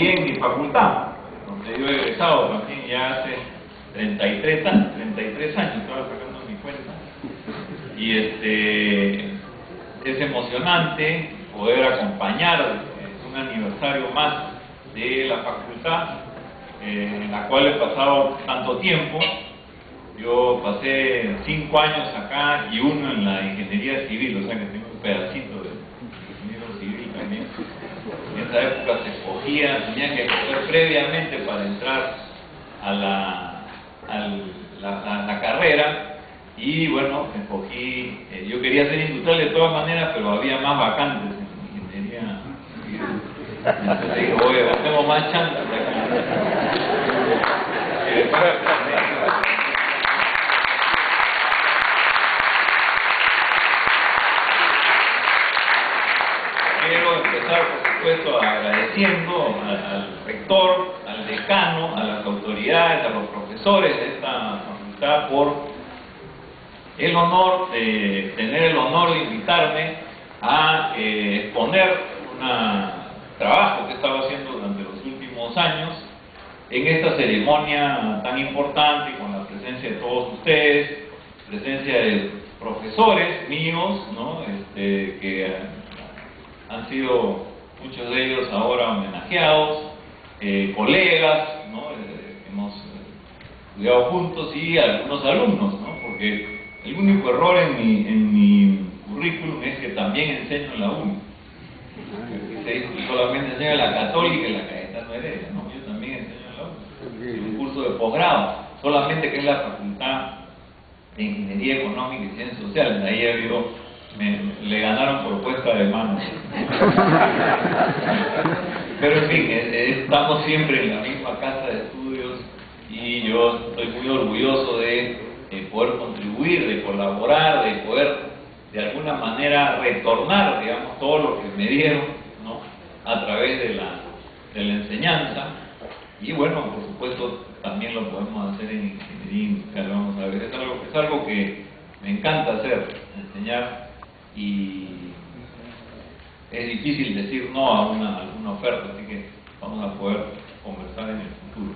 ahí en mi facultad, donde yo he egresado también ya hace 33 años, estaba sacando mi cuenta. Y es emocionante poder acompañar un aniversario más de la facultad, en la cual he pasado tanto tiempo. Yo pasé 5 años acá y 1 en la ingeniería civil, o sea que tengo un pedacito de ingeniero civil también. En esa época se escogía, tenía que escoger previamente para entrar a la carrera. Y bueno, escogí, yo quería ser industrial de todas maneras, pero había más vacantes en ingeniería civil. Entonces digo, oye, tengo más chances aquí. Quiero empezar, por supuesto, agradeciendo al rector, al decano, a las autoridades, a los profesores de esta facultad por el honor de tener el honor de invitarme a exponer un trabajo que he estado haciendo durante los últimos años en esta ceremonia tan importante, con la presencia de todos ustedes, presencia de profesores míos, ¿no? Que han sido muchos de ellos ahora homenajeados, colegas, ¿no? Hemos estudiado juntos, y algunos alumnos, ¿no? Porque el único error en mi currículum es que también enseño en la UNI. Se dice que solamente enseño en la Católica y la Cayetano Heredia, ¿no? Yo también enseño en la UNI, en un curso de posgrado, solamente que es la Facultad de Ingeniería Económica y Ciencias Sociales. Ahí le ganaron por puesta de mano. Pero en fin, estamos siempre en la misma casa de estudios, y yo estoy muy orgulloso de poder contribuir, de colaborar, de poder de alguna manera retornar, digamos, todo lo que me dieron, ¿no? A través de la enseñanza. Y bueno, por supuesto, también lo podemos hacer en ingeniería industrial. Vamos a ver, es algo que me encanta hacer, enseñar, y es difícil decir no a alguna oferta, así que vamos a poder conversar en el futuro.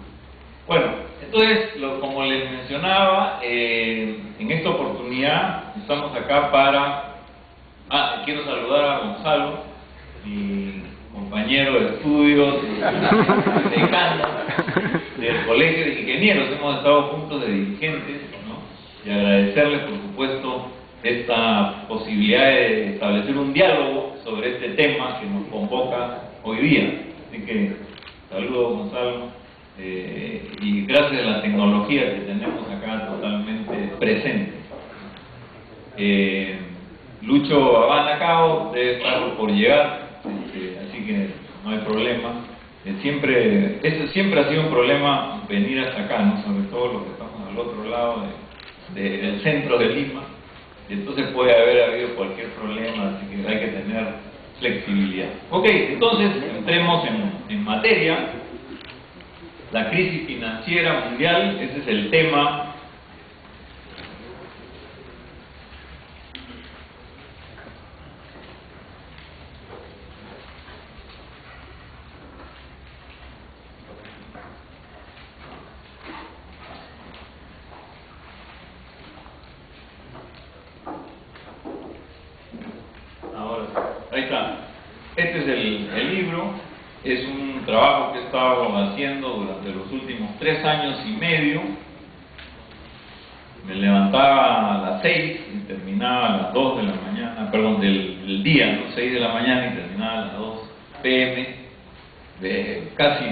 Bueno, entonces, como les mencionaba, en esta oportunidad estamos acá para... quiero saludar a Gonzalo, mi compañero de estudios, decano del Colegio de Ingenieros. Hemos estado juntos de dirigentes, ¿no? Y agradecerles, por supuesto, esta posibilidad de establecer un diálogo sobre este tema que nos convoca hoy día. Así que, saludos, Gonzalo. Y gracias a la tecnología que tenemos acá totalmente presente. Lucho Abanacao debe estar por llegar, así que no hay problema. Eso siempre ha sido un problema, venir hasta acá, ¿no? Sobre todo los que estamos al otro lado del centro de Lima. Y entonces puede haber habido cualquier problema, así que hay que tener flexibilidad. Ok, entonces entremos en materia. La crisis financiera mundial, ese es el tema. Ahora sí, ahí está. Este es el libro. Es un trabajo que he estado haciendo durante los últimos 3 años y medio. Me levantaba a las 6 y terminaba a las 2 de la mañana, perdón, del día, ¿no? 6 de la mañana y terminaba a las 2 p.m. de casi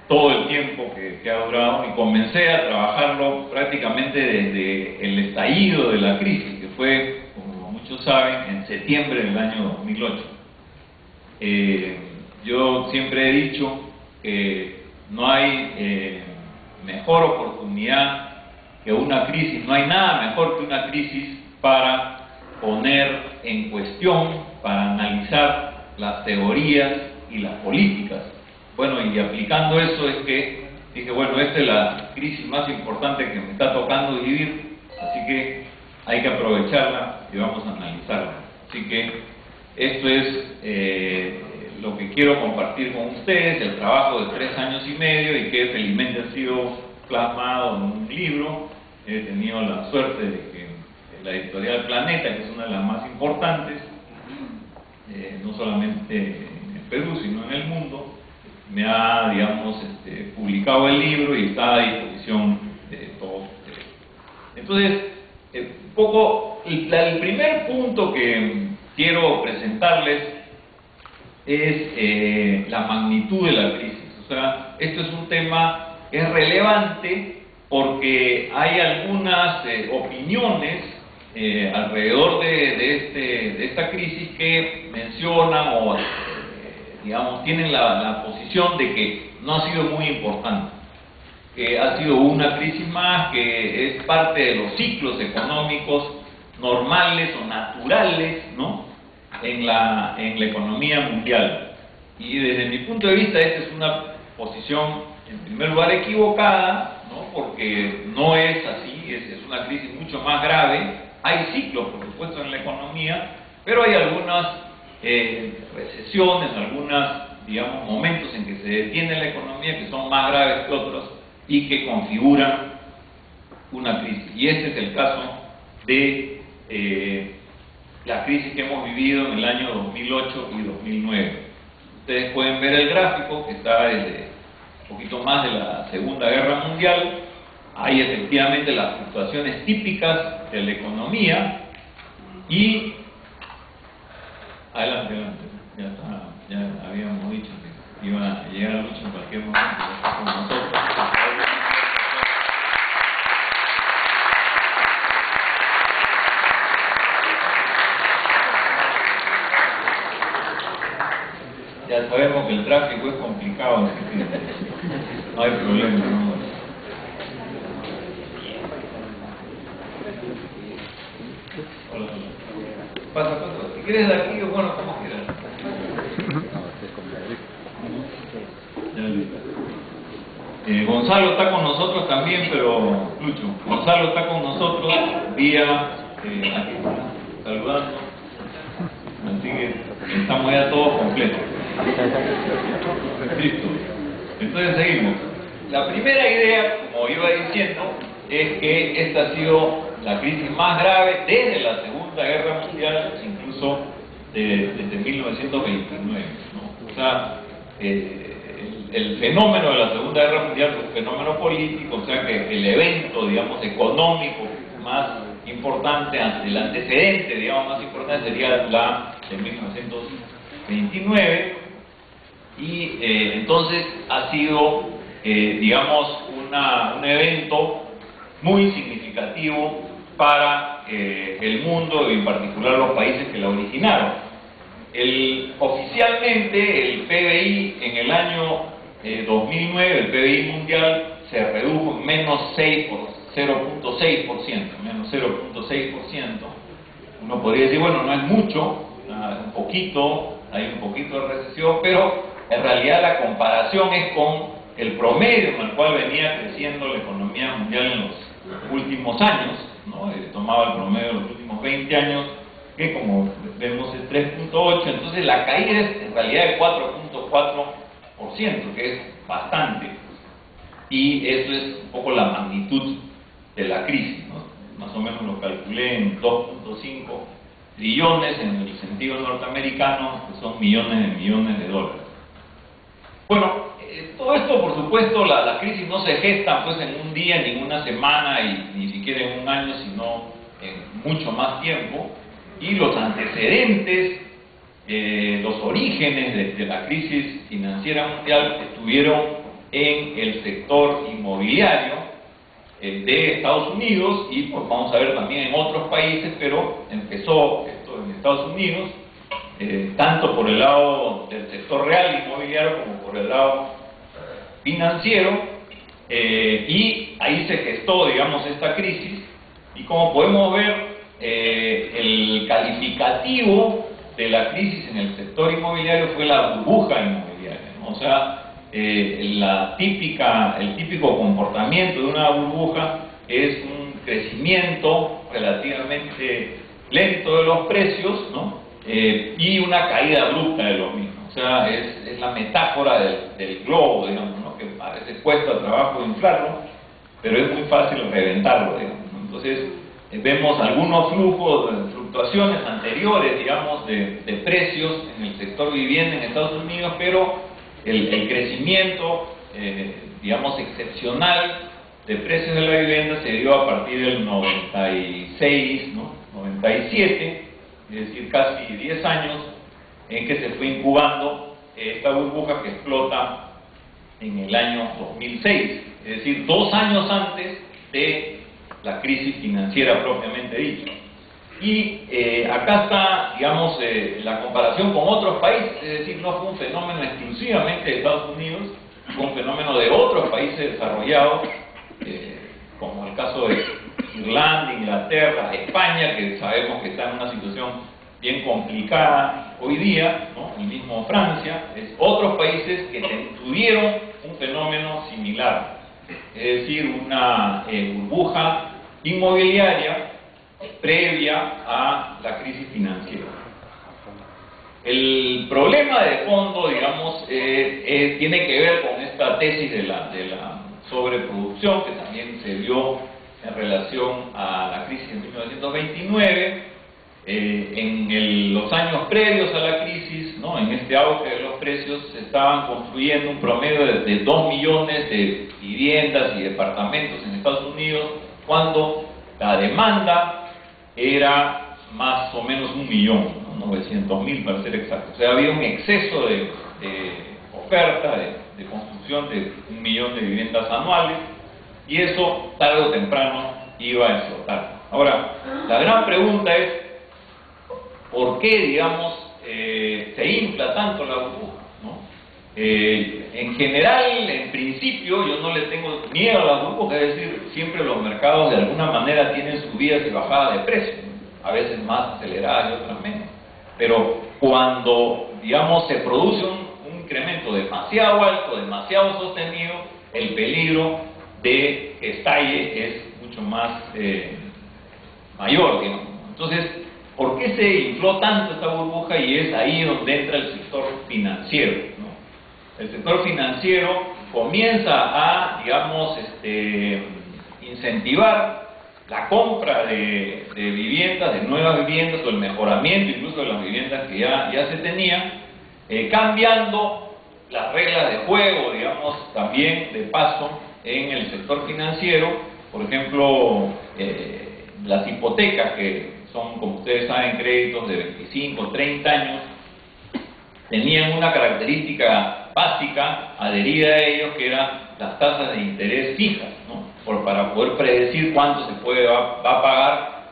todo el tiempo que ha durado, y comencé a trabajarlo prácticamente desde el estallido de la crisis, que fue, como muchos saben, en septiembre del año 2008. Yo siempre he dicho que no hay mejor oportunidad que una crisis, no hay nada mejor que una crisis para poner en cuestión, para analizar las teorías y las políticas. Bueno, y aplicando eso es que dije, bueno, esta es la crisis más importante que me está tocando vivir, así que hay que aprovecharla y vamos a analizarla. Así que esto es lo que quiero compartir con ustedes, el trabajo de 3 años y medio y que felizmente ha sido plasmado en un libro. He tenido la suerte de que la editorial Planeta, que es una de las más importantes, no solamente en el Perú, sino en el mundo, me ha, digamos, publicado el libro y está a disposición de todos ustedes. Entonces, un poco, el primer punto que quiero presentarles es la magnitud de la crisis. O sea, esto es un tema que es relevante porque hay algunas opiniones alrededor de esta crisis que mencionan o digamos, tienen la posición de que no ha sido muy importante, que ha sido una crisis más, que es parte de los ciclos económicos normales o naturales, ¿no?, en la economía mundial. Y desde mi punto de vista esta es una posición, en primer lugar, equivocada, ¿no?, porque no es así, es una crisis mucho más grave. Hay ciclos, por supuesto, en la economía, pero hay algunas recesiones, algunos, digamos, momentos en que se detiene la economía que son más graves que otros y que configuran una crisis. Y este es el caso de la crisis que hemos vivido en el año 2008 y 2009. Ustedes pueden ver el gráfico que está desde un poquito más de la Segunda Guerra Mundial. Hay efectivamente las fluctuaciones típicas de la economía y adelante, ya habíamos dicho que iba a llegar a Lucho en cualquier momento con nosotros. Ya sabemos que el tráfico es complicado, así que no hay problema, ¿no? Pasa. Si quieres de aquí o bueno, como quieras. Gonzalo está con nosotros también, pero Lucho, Gonzalo está con nosotros vía aquí, saludando. Así que estamos ya todos completos. Listo. Entonces seguimos. La primera idea, como iba diciendo, es que esta ha sido la crisis más grave desde la Segunda Guerra Mundial, incluso desde 1929, ¿no? O sea, el fenómeno de la Segunda Guerra Mundial fue un fenómeno político, o sea que el evento, digamos, económico más importante, el antecedente, digamos, más importante sería la de 1929, y entonces ha sido, digamos, un evento muy significativo para el mundo y en particular los países que la originaron. Oficialmente el PBI en el año 2009, el PBI mundial se redujo en menos 0.6%, menos 0.6%. Uno podría decir, bueno, no es mucho, un poquito, hay un poquito de recesión, pero en realidad la comparación es con el promedio en el cual venía creciendo la economía mundial en los últimos años, ¿no? Tomaba el promedio de los últimos 20 años, que como vemos es 3.8, entonces la caída es en realidad de 4.4%, que es bastante, y eso es un poco la magnitud de la crisis, ¿no? Más o menos lo calculé en 2.5 trillones en el sentido norteamericano, que son millones de millones de dólares. Bueno, todo esto, por supuesto, la crisis no se gesta pues en un día, ni en una semana, y ni siquiera en un año, sino en mucho más tiempo. Y los antecedentes, los orígenes de la crisis financiera mundial estuvieron en el sector inmobiliario de Estados Unidos, y pues vamos a ver también en otros países, pero empezó esto en Estados Unidos, tanto por el lado del sector real inmobiliario como por el lado financiero, y ahí se gestó, digamos, esta crisis. Y como podemos ver, el calificativo de la crisis en el sector inmobiliario fue la burbuja inmobiliaria, ¿no? O sea, el típico comportamiento de una burbuja es un crecimiento relativamente lento de los precios, ¿no? Y una caída abrupta de los mismos. O sea, es la metáfora del globo, digamos, ¿no? Que a veces cuesta trabajo inflarlo, pero es muy fácil reventarlo, digamos, ¿no? Entonces, vemos algunos fluctuaciones anteriores, digamos, de precios en el sector vivienda en Estados Unidos, pero el crecimiento, digamos, excepcional de precios de la vivienda se dio a partir del 96, ¿no? 97, es decir, casi 10 años en que se fue incubando esta burbuja que explota en el año 2006, es decir, 2 años antes de la crisis financiera propiamente dicha. Y acá está, digamos, la comparación con otros países, es decir, no fue un fenómeno exclusivamente de Estados Unidos, fue un fenómeno de otros países desarrollados, como el caso de Irlanda, Inglaterra, España, que sabemos que está en una situación bien complicada hoy día, ¿no? El mismo Francia, otros países que tuvieron un fenómeno similar, es decir, una burbuja inmobiliaria previa a la crisis financiera. El problema de fondo, digamos, tiene que ver con esta tesis de la sobreproducción, que también se dio en relación a la crisis de 1929. En los años previos a la crisis, ¿no? En este auge de los precios, se estaban construyendo un promedio de 2 millones de viviendas y departamentos en Estados Unidos, cuando la demanda era más o menos 1 millón, ¿no? 900.000 para ser exacto. O sea, había un exceso de oferta, de construcción de 1 millón de viviendas anuales, y eso tarde o temprano iba a explotar. Ahora, la gran pregunta es, ¿por qué, digamos, se infla tanto la burbuja, ¿no? En general, en principio, yo no le tengo miedo a la burbuja, es decir, siempre los mercados de alguna manera tienen subidas y bajadas de precios, ¿no? A veces más aceleradas y otras menos. Pero cuando, digamos, se produce un incremento demasiado alto, demasiado sostenido, el peligro de que estalle es mucho más mayor, digamos. Entonces, ¿por qué se infló tanto esta burbuja? Y es ahí donde entra el sector financiero, ¿no? El sector financiero comienza a, digamos, incentivar la compra de viviendas, de nuevas viviendas, o el mejoramiento incluso de las viviendas que ya se tenían, cambiando las reglas de juego, digamos, también de paso en el sector financiero. Por ejemplo, las hipotecas, que son, como ustedes saben, créditos de 25 o 30 años, tenían una característica básica adherida a ellos, que eran las tasas de interés fijas, ¿no? Para poder predecir cuánto se va a pagar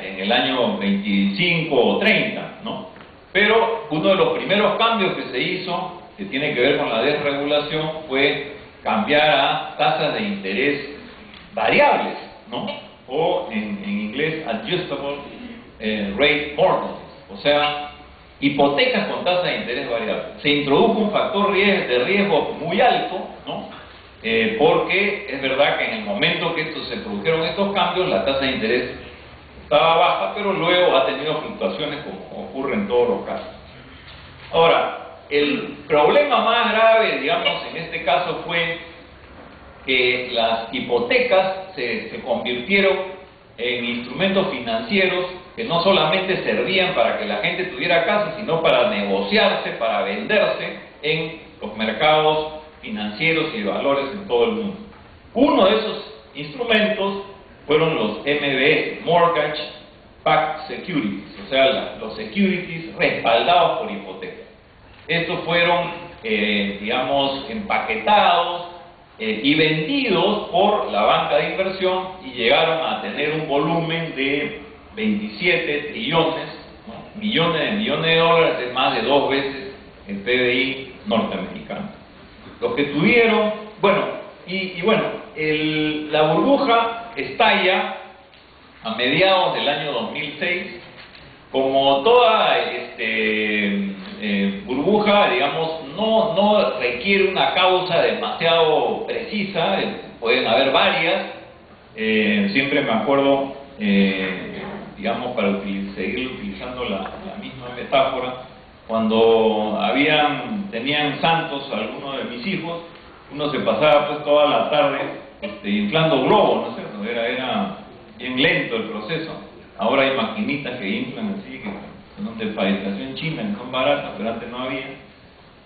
en el año 25 o 30, ¿no? Pero uno de los primeros cambios que se hizo, que tiene que ver con la desregulación, fue cambiar a tasas de interés variables, ¿no? O en inglés, adjustable rate mortgages, o sea, hipotecas con tasa de interés variable. Se introdujo un factor de riesgo muy alto, ¿no? Porque es verdad que en el momento que se produjeron estos cambios, la tasa de interés estaba baja, pero luego ha tenido fluctuaciones, como ocurre en todos los casos. Ahora, el problema más grave, digamos, en este caso fue que las hipotecas se convirtieron en instrumentos financieros que no solamente servían para que la gente tuviera casa, sino para negociarse, para venderse en los mercados financieros y de valores en todo el mundo. Uno de esos instrumentos fueron los MBS, Mortgage Backed Securities, o sea, los securities respaldados por hipotecas. Estos fueron, digamos, empaquetados y vendidos por la banca de inversión, y llegaron a tener un volumen de 27 trillones, ¿no? millones de dólares, es más de 2 veces el PBI norteamericano. Los que tuvieron, la burbuja estalla a mediados del año 2006. Como toda burbuja, digamos, no requiere una causa demasiado precisa, pueden haber varias. Siempre me acuerdo, digamos, para seguir utilizando la misma metáfora, cuando tenían santos algunos de mis hijos, uno se pasaba pues toda la tarde inflando globos, ¿no es cierto? Era bien lento el proceso. Ahora hay maquinitas que inflan así, que son de fabricación china, que son baratas, pero antes no había.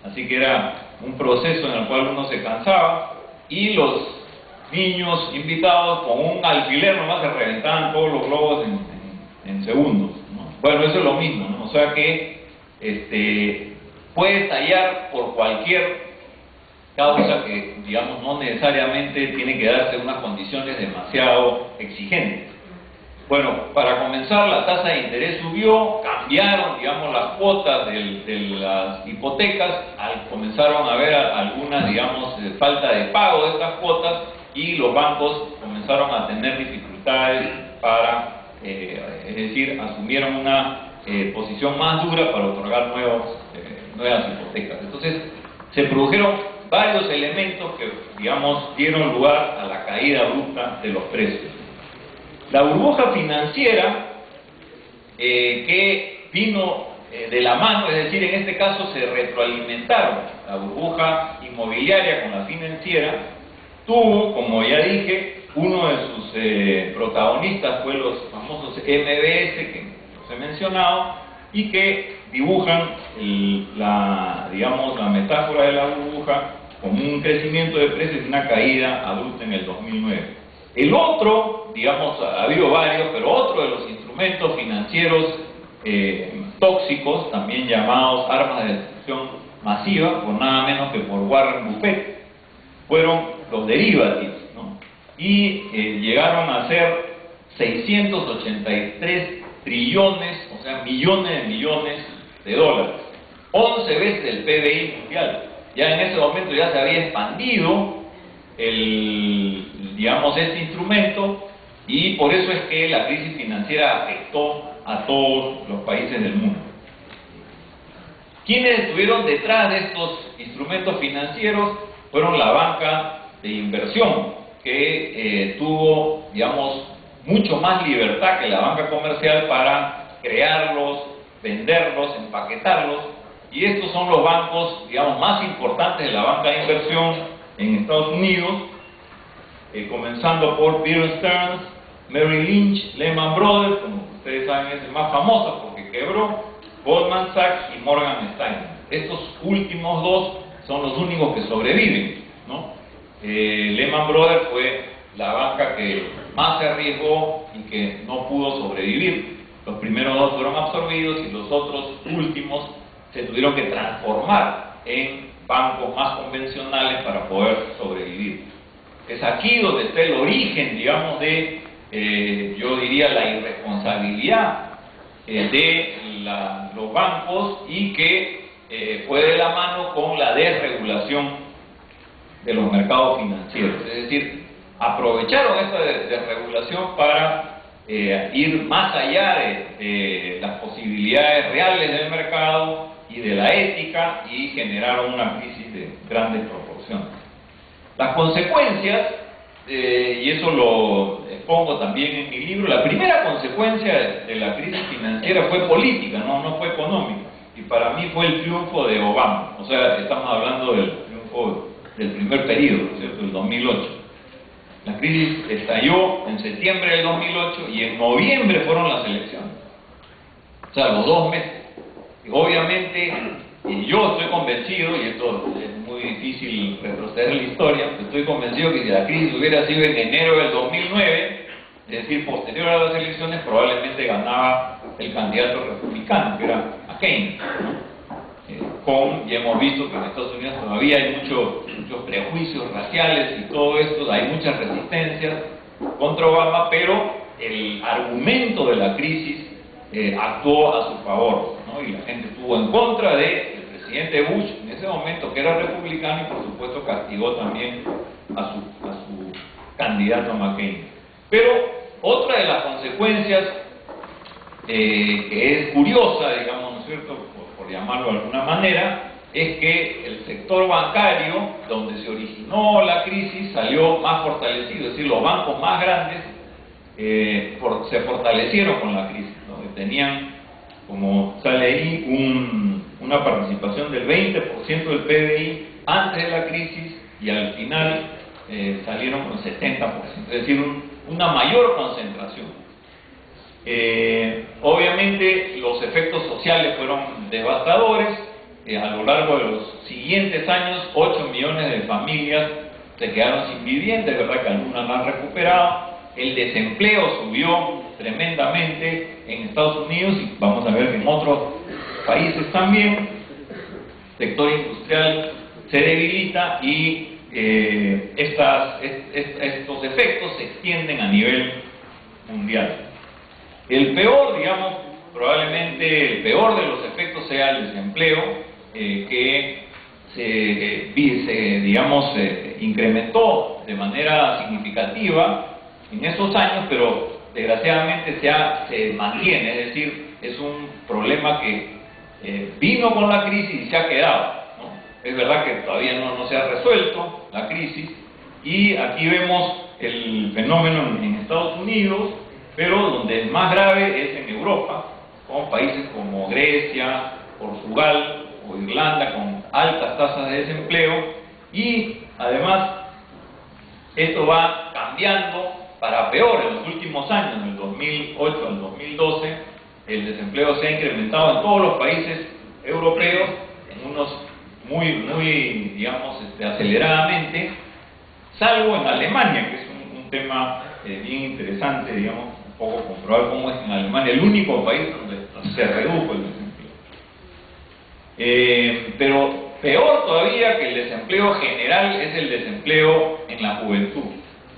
Así que era un proceso en el cual uno se cansaba y los niños invitados con un alfiler nomás se reventaban todos los globos en segundos, ¿no? Bueno, eso es lo mismo, ¿no? O sea que puede estallar por cualquier causa que, digamos, no necesariamente tiene que darse unas condiciones demasiado exigentes. Bueno, para comenzar, la tasa de interés subió, cambiaron, digamos, las cuotas de las hipotecas, comenzaron a haber algunas, digamos, falta de pago de estas cuotas y los bancos comenzaron a tener dificultades para, es decir, asumieron una posición más dura para otorgar nuevas hipotecas. Entonces, se produjeron varios elementos que, digamos, dieron lugar a la caída abrupta de los precios. La burbuja financiera que vino de la mano, es decir, en este caso se retroalimentaron, la burbuja inmobiliaria con la financiera, tuvo, como ya dije, uno de sus protagonistas fue los famosos MBS que os he mencionado y que dibujan digamos, la metáfora de la burbuja como un crecimiento de precios y una caída abrupta en el 2009. El otro, digamos, ha habido varios, pero otro de los instrumentos financieros tóxicos, también llamados armas de destrucción masiva, por nada menos que por Warren Buffett, fueron los derivatives, ¿no? Y llegaron a ser 683 trillones, o sea, millones de millones de dólares, 11 veces el PBI mundial. Ya en ese momento ya se había expandido digamos, este instrumento, y por eso es que la crisis financiera afectó a todos los países del mundo. ¿Quiénes estuvieron detrás de estos instrumentos financieros? Fueron la banca de inversión, que tuvo, digamos, mucho más libertad que la banca comercial para crearlos, venderlos, empaquetarlos, y estos son los bancos, digamos, más importantes de la banca de inversión en Estados Unidos, comenzando por Bear Stearns, Merrill Lynch, Lehman Brothers, como ustedes saben es el más famoso porque quebró, Goldman Sachs y Morgan Stanley. Estos últimos dos son los únicos que sobreviven, ¿no? Lehman Brothers fue la banca que más se arriesgó y que no pudo sobrevivir. Los primeros dos fueron absorbidos y los otros últimos se tuvieron que transformar en bancos más convencionales para poder sobrevivir. Es aquí donde está el origen, digamos, de, yo diría, la irresponsabilidad de los bancos y que fue de la mano con la desregulación de los mercados financieros. Es decir, aprovecharon esa desregulación para ir más allá de las posibilidades reales del mercado y de la ética y generaron una crisis de grandes proporciones. Las consecuencias, y eso lo expongo también en mi libro, la primera consecuencia de la crisis financiera fue política, no fue económica, y para mí fue el triunfo de Obama. O sea, estamos hablando del triunfo del primer periodo, ¿no es cierto?, el 2008. La crisis estalló en septiembre del 2008 y en noviembre fueron las elecciones. O sea, los 2 meses. Y obviamente, yo estoy convencido, y esto es muy difícil retroceder la historia, estoy convencido que si la crisis hubiera sido en enero del 2009, es decir, posterior a las elecciones, probablemente ganaba el candidato republicano, que era McCain, ¿no? Y hemos visto que en Estados Unidos todavía hay muchos prejuicios raciales y todo esto, hay muchas resistencias contra Obama, pero el argumento de la crisis actuó a su favor, ¿no? Y la gente estuvo en contra del presidente Bush en ese momento, que era republicano, y por supuesto castigó también a su candidato McCain. Pero otra de las consecuencias que es curiosa, digamos, ¿no es cierto?, por llamarlo de alguna manera, es que el sector bancario, donde se originó la crisis, salió más fortalecido, es decir, los bancos más grandes se fortalecieron con la crisis, ¿no? Tenían, como sale ahí, una una participación del 20% del PBI antes de la crisis, y al final salieron con 70%, es decir, una mayor concentración. Obviamente los efectos sociales fueron devastadores. A lo largo de los siguientes años, 8 millones de familias se quedaron sin vivienda, es verdad que algunas no han recuperado. El desempleo subió tremendamente en Estados Unidos y vamos a ver que en otros países también. El sector industrial se debilita y estos efectos se extienden a nivel mundial. El peor, digamos, probablemente el peor de los efectos sea el desempleo, que se incrementó de manera significativa en esos años, pero desgraciadamente se mantiene, es decir, es un problema que vino con la crisis y se ha quedado, ¿no? Es verdad que todavía no se ha resuelto la crisis, y aquí vemos el fenómeno en Estados Unidos, pero donde es más grave es en Europa, con países como Grecia, Portugal o Irlanda, con altas tasas de desempleo, y además esto va cambiando para peor. En los últimos años, del 2008 al 2012, el desempleo se ha incrementado en todos los países europeos, en unos muy digamos, aceleradamente, salvo en Alemania, que es un tema bien interesante, digamos, un poco comprobar cómo es en Alemania, el único país donde se redujo el desempleo. Pero peor todavía que el desempleo general es el desempleo en la juventud.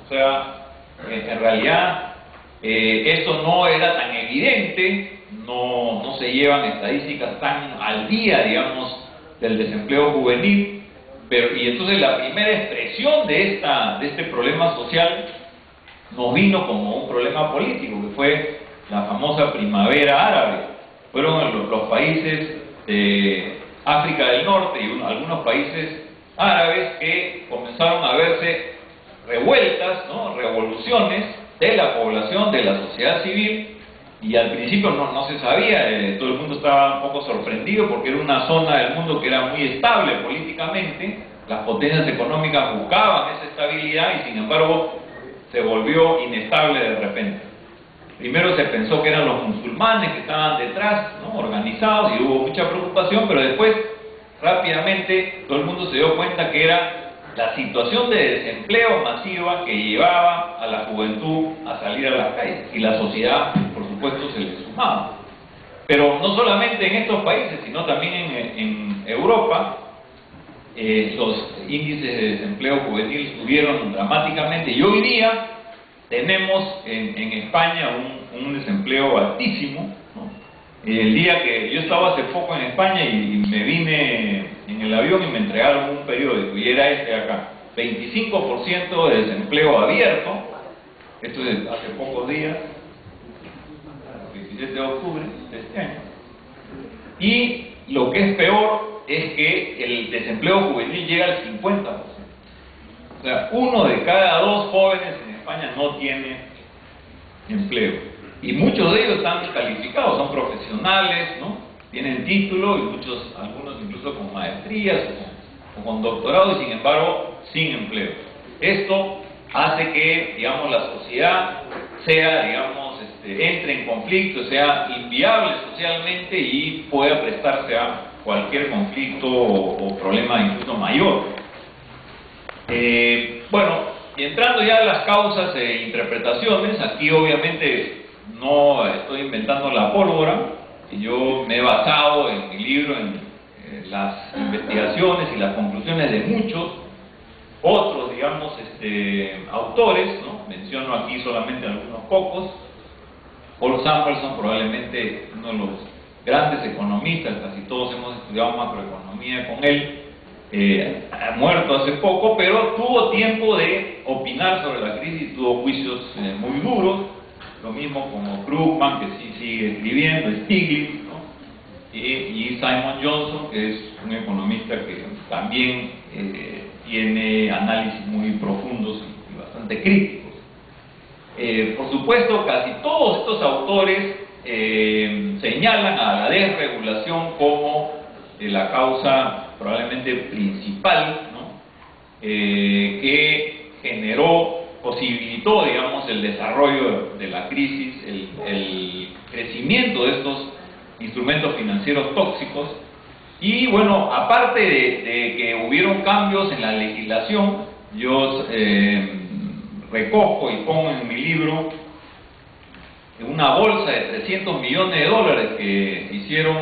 O sea, en realidad esto no era tan evidente, no se llevan estadísticas tan al día, digamos, del desempleo juvenil, y entonces la primera expresión de este problema social nos vino como un problema político, que fue la famosa primavera árabe. Fueron los países de África del Norte y algunos países árabes que comenzaron a verse revueltas, ¿no? Revoluciones de la población, de la sociedad civil, y al principio no se sabía, todo el mundo estaba un poco sorprendido porque era una zona del mundo que era muy estable políticamente, las potencias económicas buscaban esa estabilidad y sin embargo se volvió inestable de repente. Primero se pensó que eran los musulmanes que estaban detrás, ¿no? Organizados, y hubo mucha preocupación, pero después rápidamente todo el mundo se dio cuenta que era la situación de desempleo masiva que llevaba a la juventud a salir a las calles, y la sociedad, por supuesto, se le sumaba. Pero no solamente en estos países, sino también en Europa, los índices de desempleo juvenil subieron dramáticamente, y hoy día tenemos en España un desempleo altísimo, ¿no? El día que yo estaba hace poco en España y me vine en el avión y me entregaron un periódico, y era este de acá: 25% de desempleo abierto. Esto es hace pocos días, 17 de octubre de este año. Y lo que es peor es que el desempleo juvenil llega al 50%. O sea, 1 de cada 2 jóvenes en España no tiene empleo. Y muchos de ellos están calificados, son profesionales, ¿no? Tienen título, y algunos incluso con maestrías o con doctorado, y sin embargo sin empleo. Esto hace que, digamos, la sociedad sea, digamos, entre en conflicto, sea inviable socialmente y pueda prestarse a cualquier conflicto o problema incluso mayor. Bueno, y entrando ya a las causas e interpretaciones, aquí obviamente no estoy inventando la pólvora, y yo me he basado en mi libro en las investigaciones y las conclusiones de muchos otros, digamos, autores, ¿no? Menciono aquí solamente algunos pocos. Paul Samuelson, probablemente uno de los grandes economistas, casi todos hemos estudiado macroeconomía con él, ha muerto hace poco, pero tuvo tiempo de opinar sobre la crisis, tuvo juicios muy duros. Lo mismo como Krugman, que sí sigue escribiendo, Stiglitz, ¿no? Y Simon Johnson, que es un economista que también tiene análisis muy profundos y bastante críticos. Por supuesto, casi todos estos autores señalan a la desregulación como de la causa probablemente principal, ¿no? Que posibilitó, digamos, el desarrollo de la crisis, el crecimiento de estos instrumentos financieros tóxicos. Y bueno, aparte de que hubieron cambios en la legislación, yo recojo y pongo en mi libro una bolsa de 300 millones de dólares que hicieron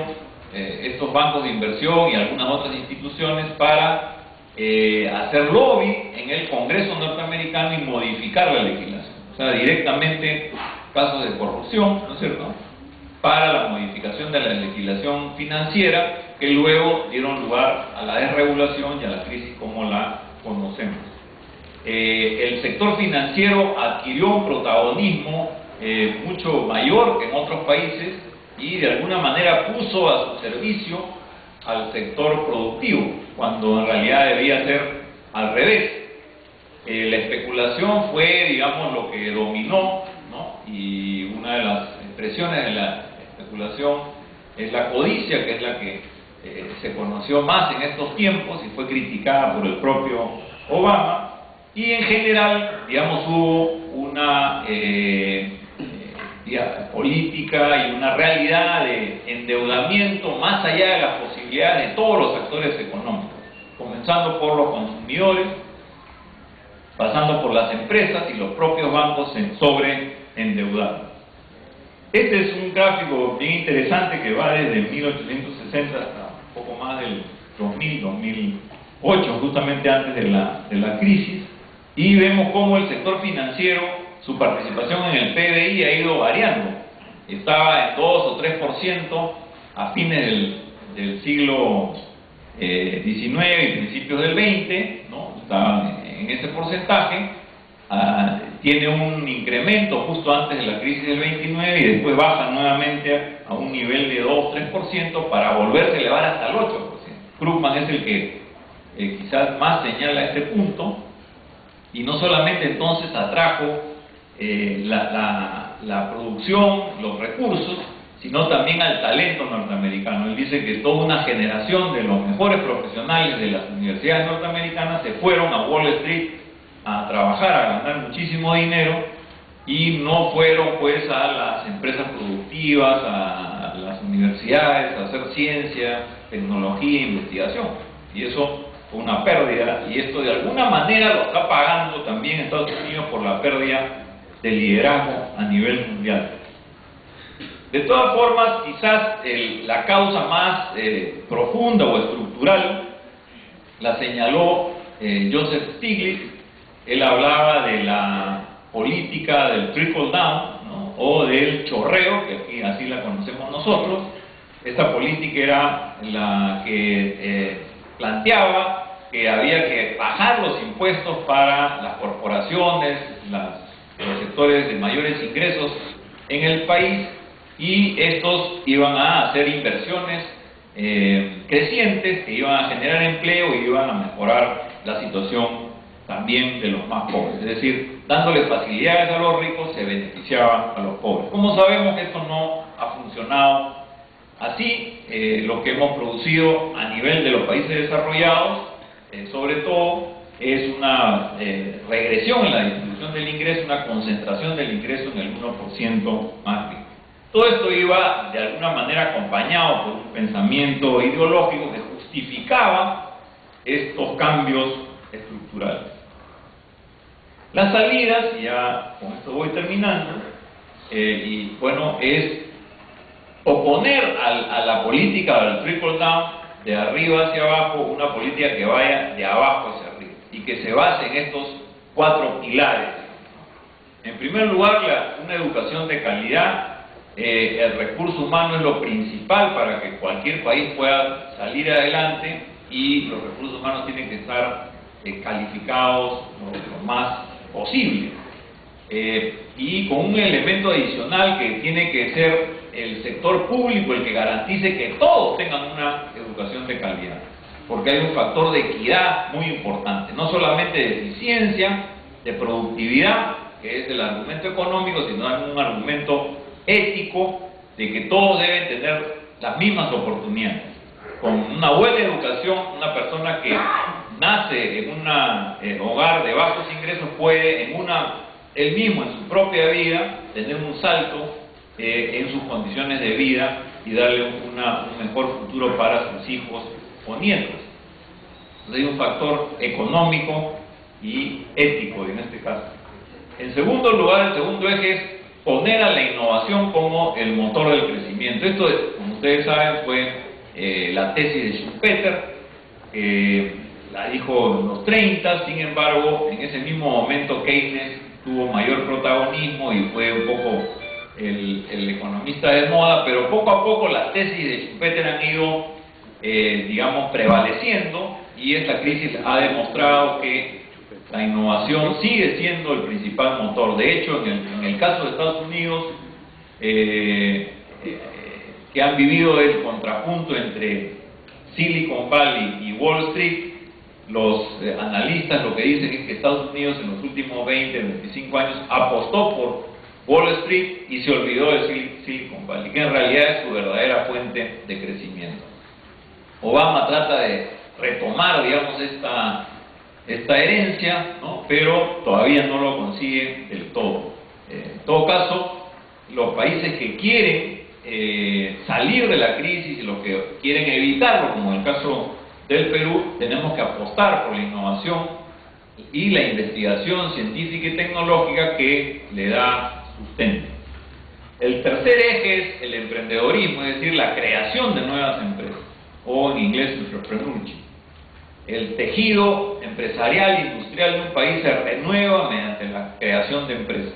estos bancos de inversión y algunas otras instituciones para hacer lobby en el Congreso norteamericano y modificar la legislación. O sea, directamente casos de corrupción, ¿no es cierto?, para la modificación de la legislación financiera, que luego dieron lugar a la desregulación y a la crisis como la conocemos. El sector financiero adquirió un protagonismo mucho mayor que en otros países y de alguna manera puso a su servicio al sector productivo, cuando en realidad debía ser al revés. La especulación fue, digamos, lo que dominó, ¿no? Y una de las expresiones de la especulación es la codicia, que es la que se conoció más en estos tiempos y fue criticada por el propio Obama. Y en general, digamos, hubo una política y una realidad de endeudamiento más allá de las posibilidades de todos los actores económicos, comenzando por los consumidores, pasando por las empresas y los propios bancos sobreendeudados. Este es un gráfico bien interesante que va desde 1860 hasta un poco más del 2008, justamente antes de la crisis, y vemos cómo el sector financiero, su participación en el PBI ha ido variando. Estaba en 2 o 3% a fines del siglo XIX y principios del XX, ¿no? Estaba en ese porcentaje. Tiene un incremento justo antes de la crisis del 29 y después baja nuevamente a un nivel de 2-3% para volverse a elevar hasta el 8%. Krugman es el que quizás más señala este punto, y no solamente entonces atrajo la producción, los recursos, sino también al talento norteamericano. Él dice que toda una generación de los mejores profesionales de las universidades norteamericanas se fueron a Wall Street a trabajar, a ganar muchísimo dinero, y no fueron pues a las empresas productivas, a las universidades, a hacer ciencia, tecnología e investigación. Y eso fue una pérdida, y esto de alguna manera lo está pagando también Estados Unidos por la pérdida de liderazgo a nivel mundial. De todas formas, quizás la causa más profunda o estructural la señaló Joseph Stiglitz. Él hablaba de la política del trickle down, ¿no?, o del chorreo, que aquí así la conocemos nosotros. Esta política era la que planteaba que había que bajar los impuestos para las corporaciones, los sectores de mayores ingresos en el país, y estos iban a hacer inversiones crecientes que iban a generar empleo y iban a mejorar la situación también de los más pobres. Es decir, dándole facilidades a los ricos se beneficiaban a los pobres. Como sabemos que esto no ha funcionado así, lo que hemos producido a nivel de los países desarrollados, sobre todo, es una regresión en la distribución del ingreso, una concentración del ingreso en el 1% más rico. Todo esto iba de alguna manera acompañado por un pensamiento ideológico que justificaba estos cambios estructurales. Las salidas, y ya con esto voy terminando, y bueno, es oponer a la política del trickle down, de arriba hacia abajo, una política que vaya de abajo hacia arriba y que se base en estos 4 pilares. En primer lugar, una educación de calidad. El recurso humano es lo principal para que cualquier país pueda salir adelante, y los recursos humanos tienen que estar calificados lo más posible. Y con un elemento adicional que tiene que ser el sector público el que garantice que todos tengan una educación de calidad, porque hay un factor de equidad muy importante, no solamente de eficiencia, de productividad, que es el argumento económico, sino un argumento ético de que todos deben tener las mismas oportunidades. con una buena educación, una persona que nace en un hogar de bajos ingresos puede él mismo en su propia vida tener un salto en sus condiciones de vida y darle un mejor futuro para sus hijos o nietos. Entonces hay un factor económico y ético en este caso. En segundo lugar, el segundo eje es poner a la innovación como el motor del crecimiento. Esto, como ustedes saben, fue la tesis de Schumpeter, la dijo en los 30, sin embargo, en ese mismo momento Keynes tuvo mayor protagonismo y fue un poco el economista de moda, pero poco a poco las tesis de Schumpeter han ido, digamos, prevaleciendo, y esta crisis ha demostrado que la innovación sigue siendo el principal motor. De hecho, en el caso de Estados Unidos, que han vivido el contrapunto entre Silicon Valley y Wall Street, los analistas lo que dicen es que Estados Unidos en los últimos 20, 25 años apostó por Wall Street y se olvidó de Silicon Valley, que en realidad es su verdadera fuente de crecimiento. Obama trata de retomar, digamos, esta herencia, ¿no? Pero todavía no lo consigue del todo. En todo caso, los países que quieren salir de la crisis y los que quieren evitarlo, como en el caso del Perú, tenemos que apostar por la innovación y la investigación científica y tecnológica que le da sustento. El tercer eje es el emprendedorismo, es decir, la creación de nuevas empresas, o en inglés entrepreneurship. El tejido empresarial e industrial de un país se renueva mediante la creación de empresas.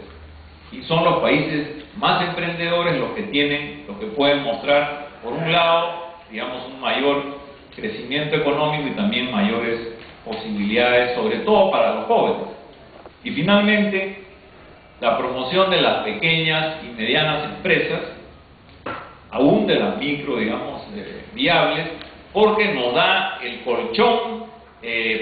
Y son los países más emprendedores los que pueden mostrar, por un lado, digamos, un mayor crecimiento económico y también mayores posibilidades, sobre todo para los jóvenes. Y finalmente, la promoción de las pequeñas y medianas empresas, aún de las micro, digamos, viables, porque nos da el colchón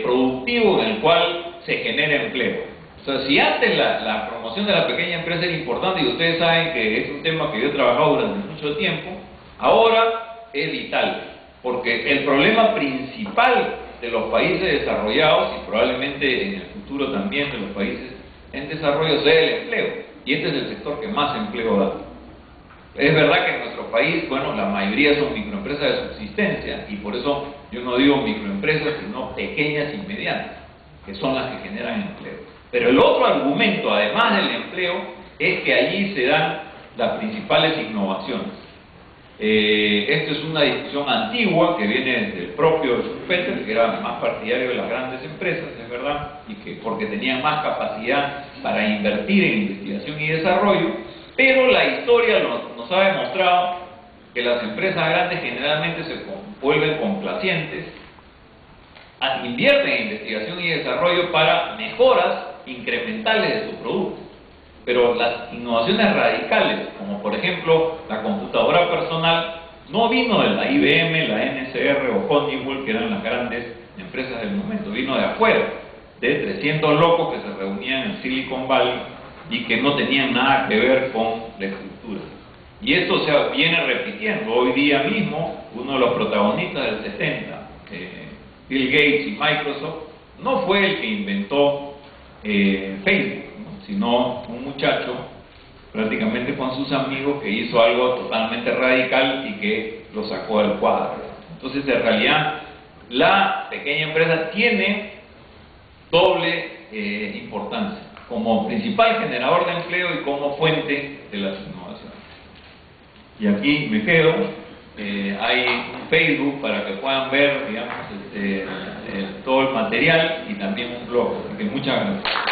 productivo en el cual se genera empleo. O sea, si antes la promoción de la pequeña empresa era importante, y ustedes saben que es un tema que yo he trabajado durante mucho tiempo, ahora es vital, porque el problema principal de los países desarrollados, y probablemente en el futuro también de los países en desarrollo, es el empleo, y este es el sector que más empleo da. Es verdad que en nuestro país, bueno, la mayoría son microempresas de subsistencia, y por eso yo no digo microempresas, sino pequeñas y medianas, que son las que generan empleo. Pero el otro argumento, además del empleo, es que allí se dan las principales innovaciones. Esto es una discusión antigua que viene desde el propio Schumpeter, que era más partidario de las grandes empresas, es verdad, y que porque tenían más capacidad para invertir en investigación y desarrollo, pero la historia nos ha demostrado que las empresas grandes generalmente se vuelven complacientes, invierten en investigación y desarrollo para mejoras incrementales de su producto. Pero las innovaciones radicales, como por ejemplo la computadora personal, no vino de la IBM, la NCR o Honeywell, que eran las grandes empresas del momento, vino de afuera, de 300 locos que se reunían en Silicon Valley y que no tenían nada que ver con la estructura. Y esto se viene repitiendo. Hoy día mismo, uno de los protagonistas del 70, Bill Gates y Microsoft, no fue el que inventó Facebook, ¿no? Sino un muchacho, prácticamente con sus amigos, que hizo algo totalmente radical y que lo sacó del cuadro. Entonces, en realidad, la pequeña empresa tiene doble importancia, como principal generador de empleo y como fuente de las innovaciones. Y aquí me quedo. Hay un Facebook para que puedan ver, digamos, todo el material, y también un blog. Así que muchas gracias.